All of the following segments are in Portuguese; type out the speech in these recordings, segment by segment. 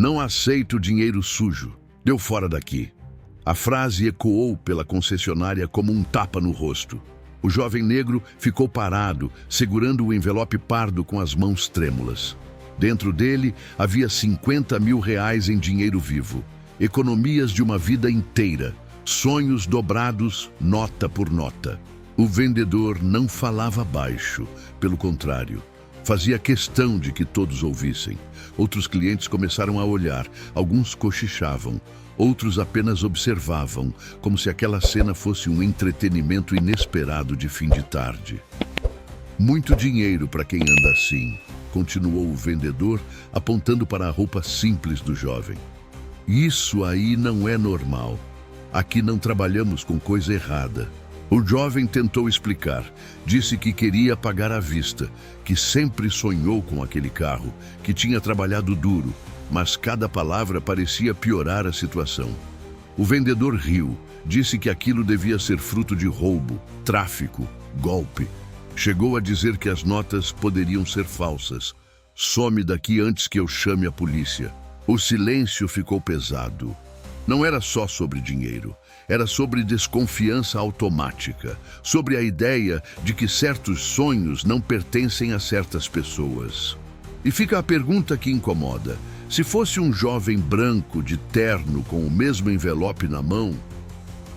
Não aceito dinheiro sujo. Deu fora daqui. A frase ecoou pela concessionária como um tapa no rosto. O jovem negro ficou parado, segurando o envelope pardo com as mãos trêmulas. Dentro dele havia 50 mil reais em dinheiro vivo. Economias de uma vida inteira. Sonhos dobrados, nota por nota. O vendedor não falava baixo, pelo contrário. Fazia questão de que todos ouvissem. Outros clientes começaram a olhar, alguns cochichavam, outros apenas observavam, como se aquela cena fosse um entretenimento inesperado de fim de tarde. Muito dinheiro para quem anda assim, continuou o vendedor, apontando para a roupa simples do jovem. Isso aí não é normal. Aqui não trabalhamos com coisa errada. O jovem tentou explicar. Disse que queria pagar à vista, que sempre sonhou com aquele carro, que tinha trabalhado duro, mas cada palavra parecia piorar a situação. O vendedor riu, disse que aquilo devia ser fruto de roubo, tráfico, golpe. Chegou a dizer que as notas poderiam ser falsas. Some daqui antes que eu chame a polícia. O silêncio ficou pesado. Não era só sobre dinheiro. Era sobre desconfiança automática, sobre a ideia de que certos sonhos não pertencem a certas pessoas. E fica a pergunta que incomoda. Se fosse um jovem branco de terno com o mesmo envelope na mão,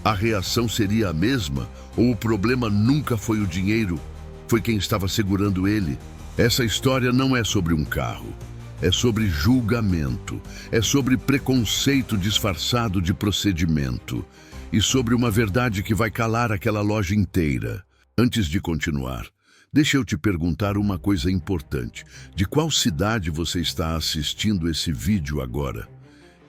a reação seria a mesma? Ou o problema nunca foi o dinheiro? Foi quem estava segurando ele? Essa história não é sobre um carro. É sobre julgamento. É sobre preconceito disfarçado de procedimento. E sobre uma verdade que vai calar aquela loja inteira. Antes de continuar, deixa eu te perguntar uma coisa importante. De qual cidade você está assistindo esse vídeo agora?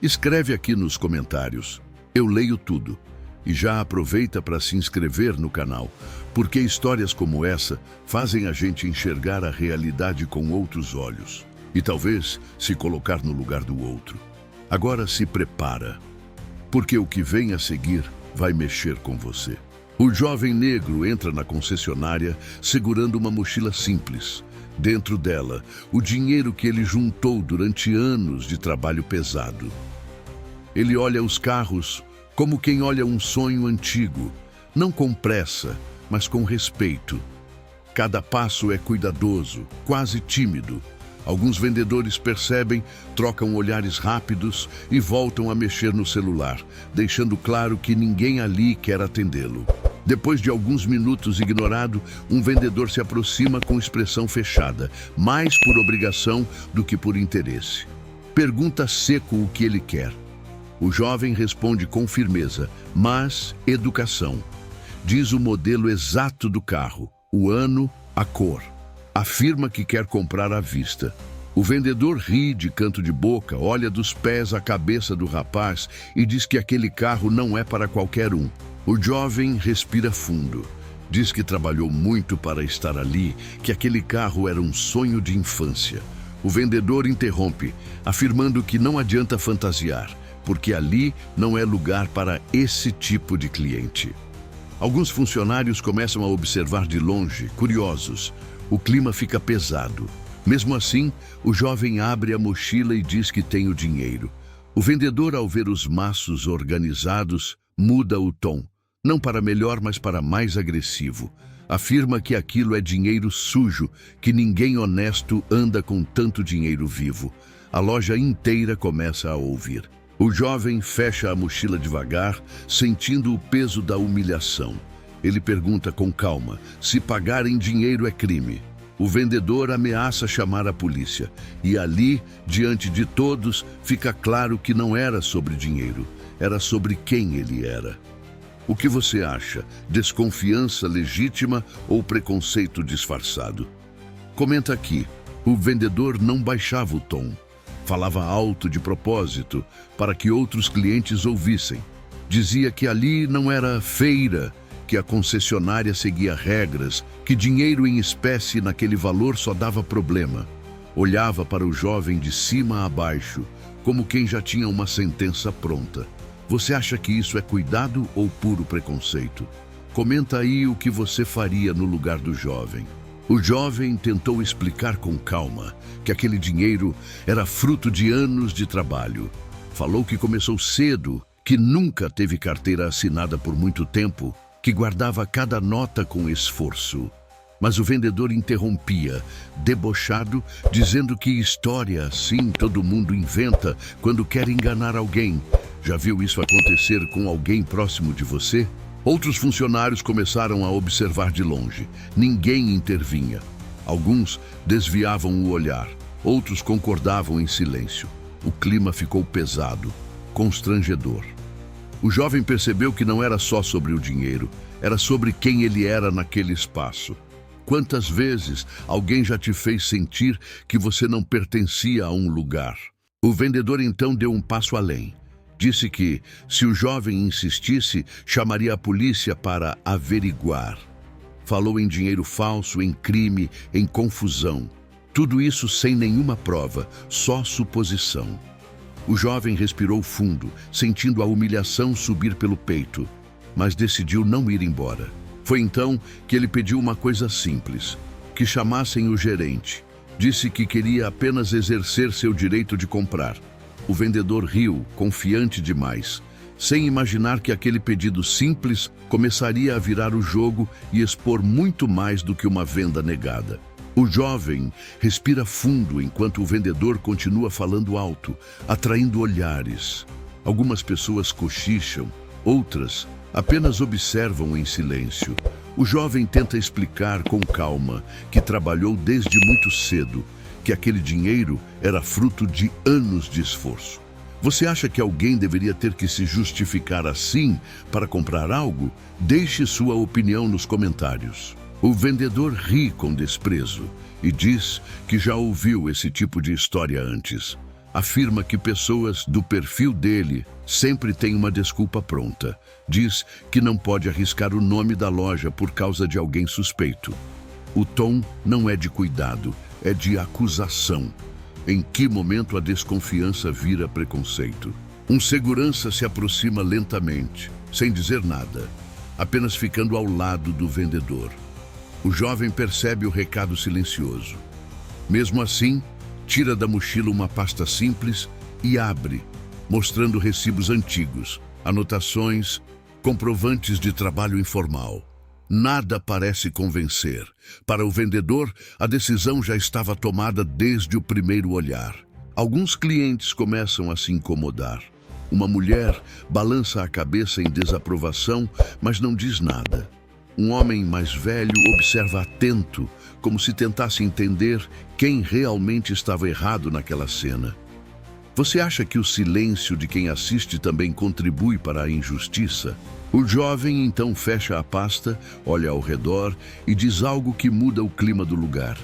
Escreve aqui nos comentários. Eu leio tudo. E já aproveita para se inscrever no canal, porque histórias como essa fazem a gente enxergar a realidade com outros olhos. E talvez se colocar no lugar do outro. Agora se prepara, porque o que vem a seguir vai mexer com você. O jovem negro entra na concessionária segurando uma mochila simples. Dentro dela, o dinheiro que ele juntou durante anos de trabalho pesado. Ele olha os carros como quem olha um sonho antigo, não com pressa, mas com respeito. Cada passo é cuidadoso, quase tímido. Alguns vendedores percebem, trocam olhares rápidos e voltam a mexer no celular, deixando claro que ninguém ali quer atendê-lo. Depois de alguns minutos ignorado, um vendedor se aproxima com expressão fechada, mais por obrigação do que por interesse. Pergunta seco o que ele quer. O jovem responde com firmeza, mas educação. Diz o modelo exato do carro, o ano, a cor. Afirma que quer comprar à vista. O vendedor ri de canto de boca, olha dos pés à cabeça do rapaz e diz que aquele carro não é para qualquer um. O jovem respira fundo. Diz que trabalhou muito para estar ali, que aquele carro era um sonho de infância. O vendedor interrompe, afirmando que não adianta fantasiar, porque ali não é lugar para esse tipo de cliente. Alguns funcionários começam a observar de longe, curiosos. O clima fica pesado. Mesmo assim, o jovem abre a mochila e diz que tem o dinheiro. O vendedor, ao ver os maços organizados, muda o tom. Não para melhor, mas para mais agressivo. Afirma que aquilo é dinheiro sujo, que ninguém honesto anda com tanto dinheiro vivo. A loja inteira começa a ouvir. O jovem fecha a mochila devagar, sentindo o peso da humilhação. Ele pergunta com calma se pagar em dinheiro é crime. O vendedor ameaça chamar a polícia. E ali, diante de todos, fica claro que não era sobre dinheiro. Era sobre quem ele era. O que você acha? Desconfiança legítima ou preconceito disfarçado? Comenta aqui. O vendedor não baixava o tom. Falava alto de propósito, para que outros clientes ouvissem. Dizia que ali não era feira, que a concessionária seguia regras, que dinheiro em espécie naquele valor só dava problema. Olhava para o jovem de cima a baixo, como quem já tinha uma sentença pronta. Você acha que isso é cuidado ou puro preconceito? Comenta aí o que você faria no lugar do jovem. O jovem tentou explicar com calma que aquele dinheiro era fruto de anos de trabalho. Falou que começou cedo, que nunca teve carteira assinada por muito tempo, que guardava cada nota com esforço. Mas o vendedor interrompia, debochado, dizendo que história assim todo mundo inventa quando quer enganar alguém. Já viu isso acontecer com alguém próximo de você? Outros funcionários começaram a observar de longe. Ninguém intervinha. Alguns desviavam o olhar, outros concordavam em silêncio. O clima ficou pesado, constrangedor. O jovem percebeu que não era só sobre o dinheiro, era sobre quem ele era naquele espaço. Quantas vezes alguém já te fez sentir que você não pertencia a um lugar? O vendedor então deu um passo além. Disse que, se o jovem insistisse, chamaria a polícia para averiguar. Falou em dinheiro falso, em crime, em confusão. Tudo isso sem nenhuma prova, só suposição. O jovem respirou fundo, sentindo a humilhação subir pelo peito, mas decidiu não ir embora. Foi então que ele pediu uma coisa simples, que chamassem o gerente. Disse que queria apenas exercer seu direito de comprar. O vendedor riu, confiante demais, sem imaginar que aquele pedido simples começaria a virar o jogo e expor muito mais do que uma venda negada. O jovem respira fundo enquanto o vendedor continua falando alto, atraindo olhares. Algumas pessoas cochicham, outras apenas observam em silêncio. O jovem tenta explicar com calma que trabalhou desde muito cedo, que aquele dinheiro era fruto de anos de esforço. Você acha que alguém deveria ter que se justificar assim para comprar algo? Deixe sua opinião nos comentários. O vendedor ri com desprezo e diz que já ouviu esse tipo de história antes. Afirma que pessoas do perfil dele sempre têm uma desculpa pronta. Diz que não pode arriscar o nome da loja por causa de alguém suspeito. O tom não é de cuidado, é de acusação. Em que momento a desconfiança vira preconceito? Um segurança se aproxima lentamente, sem dizer nada, apenas ficando ao lado do vendedor. O jovem percebe o recado silencioso. Mesmo assim, tira da mochila uma pasta simples e abre, mostrando recibos antigos, anotações, comprovantes de trabalho informal. Nada parece convencer. Para o vendedor, a decisão já estava tomada desde o primeiro olhar. Alguns clientes começam a se incomodar. Uma mulher balança a cabeça em desaprovação, mas não diz nada. Um homem mais velho observa atento, como se tentasse entender quem realmente estava errado naquela cena. Você acha que o silêncio de quem assiste também contribui para a injustiça? O jovem então fecha a pasta, olha ao redor e diz algo que muda o clima do lugar.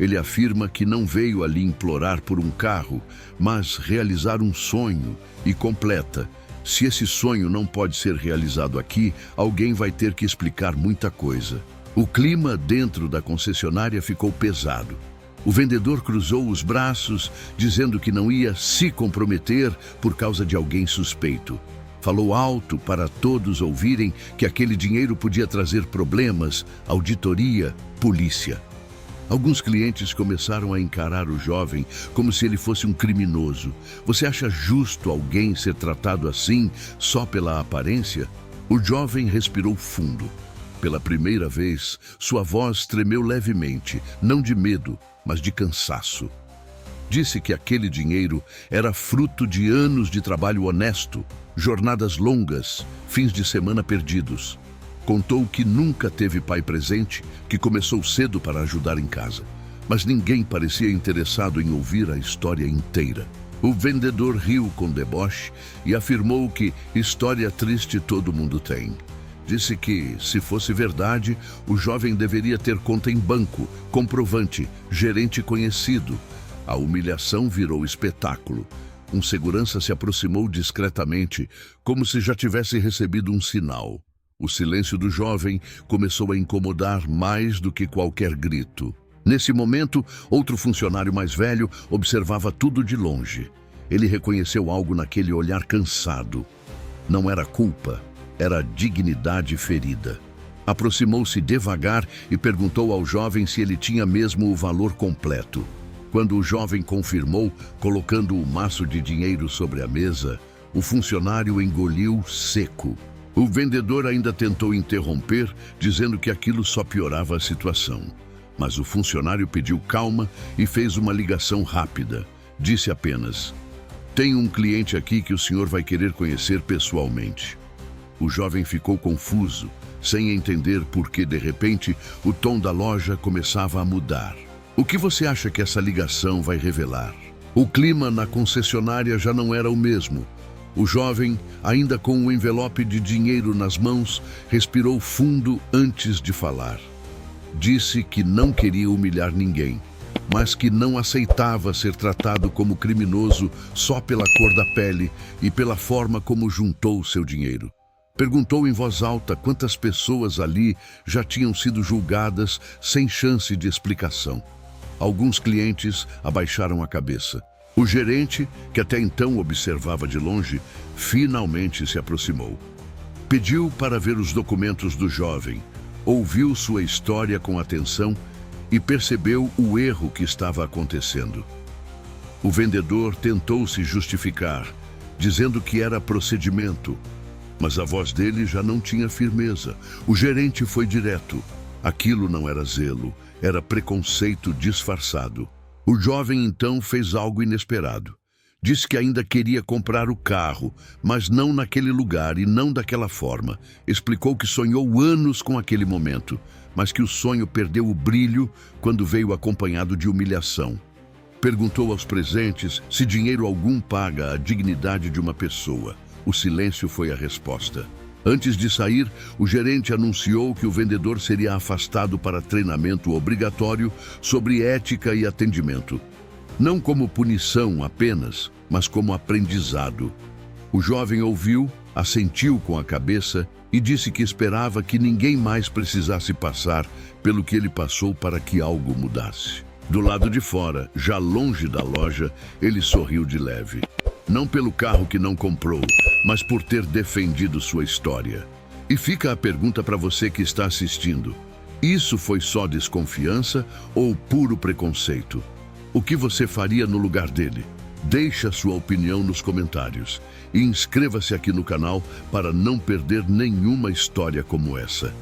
Ele afirma que não veio ali implorar por um carro, mas realizar um sonho, e completa: se esse sonho não pode ser realizado aqui, alguém vai ter que explicar muita coisa. O clima dentro da concessionária ficou pesado. O vendedor cruzou os braços, dizendo que não ia se comprometer por causa de alguém suspeito. Falou alto para todos ouvirem que aquele dinheiro podia trazer problemas, auditoria, polícia. Alguns clientes começaram a encarar o jovem como se ele fosse um criminoso. Você acha justo alguém ser tratado assim só pela aparência? O jovem respirou fundo. Pela primeira vez, sua voz tremeu levemente, não de medo, mas de cansaço. Disse que aquele dinheiro era fruto de anos de trabalho honesto, jornadas longas, fins de semana perdidos. Contou que nunca teve pai presente, que começou cedo para ajudar em casa. Mas ninguém parecia interessado em ouvir a história inteira. O vendedor riu com deboche e afirmou que história triste todo mundo tem. Disse que, se fosse verdade, o jovem deveria ter conta em banco, comprovante, gerente conhecido. A humilhação virou espetáculo. Um segurança se aproximou discretamente, como se já tivesse recebido um sinal. O silêncio do jovem começou a incomodar mais do que qualquer grito. Nesse momento, outro funcionário mais velho observava tudo de longe. Ele reconheceu algo naquele olhar cansado. Não era culpa, era dignidade ferida. Aproximou-se devagar e perguntou ao jovem se ele tinha mesmo o valor completo. Quando o jovem confirmou, colocando o maço de dinheiro sobre a mesa, o funcionário engoliu seco. O vendedor ainda tentou interromper, dizendo que aquilo só piorava a situação. Mas o funcionário pediu calma e fez uma ligação rápida. Disse apenas: "Tem um cliente aqui que o senhor vai querer conhecer pessoalmente." O jovem ficou confuso, sem entender por que, de repente, o tom da loja começava a mudar. O que você acha que essa ligação vai revelar? O clima na concessionária já não era o mesmo. O jovem, ainda com o envelope de dinheiro nas mãos, respirou fundo antes de falar. Disse que não queria humilhar ninguém, mas que não aceitava ser tratado como criminoso só pela cor da pele e pela forma como juntou seu dinheiro. Perguntou em voz alta quantas pessoas ali já tinham sido julgadas sem chance de explicação. Alguns clientes abaixaram a cabeça. O gerente, que até então observava de longe, finalmente se aproximou. Pediu para ver os documentos do jovem, ouviu sua história com atenção e percebeu o erro que estava acontecendo. O vendedor tentou se justificar, dizendo que era procedimento, mas a voz dele já não tinha firmeza. O gerente foi direto. Aquilo não era zelo, era preconceito disfarçado. O jovem então fez algo inesperado. Disse que ainda queria comprar o carro, mas não naquele lugar e não daquela forma. Explicou que sonhou anos com aquele momento, mas que o sonho perdeu o brilho quando veio acompanhado de humilhação. Perguntou aos presentes se dinheiro algum paga a dignidade de uma pessoa. O silêncio foi a resposta. Antes de sair, o gerente anunciou que o vendedor seria afastado para treinamento obrigatório sobre ética e atendimento. Não como punição apenas, mas como aprendizado. O jovem ouviu, assentiu com a cabeça e disse que esperava que ninguém mais precisasse passar pelo que ele passou para que algo mudasse. Do lado de fora, já longe da loja, ele sorriu de leve. Não pelo carro que não comprou, mas por ter defendido sua história. E fica a pergunta para você que está assistindo: isso foi só desconfiança ou puro preconceito? O que você faria no lugar dele? Deixe a sua opinião nos comentários e inscreva-se aqui no canal para não perder nenhuma história como essa.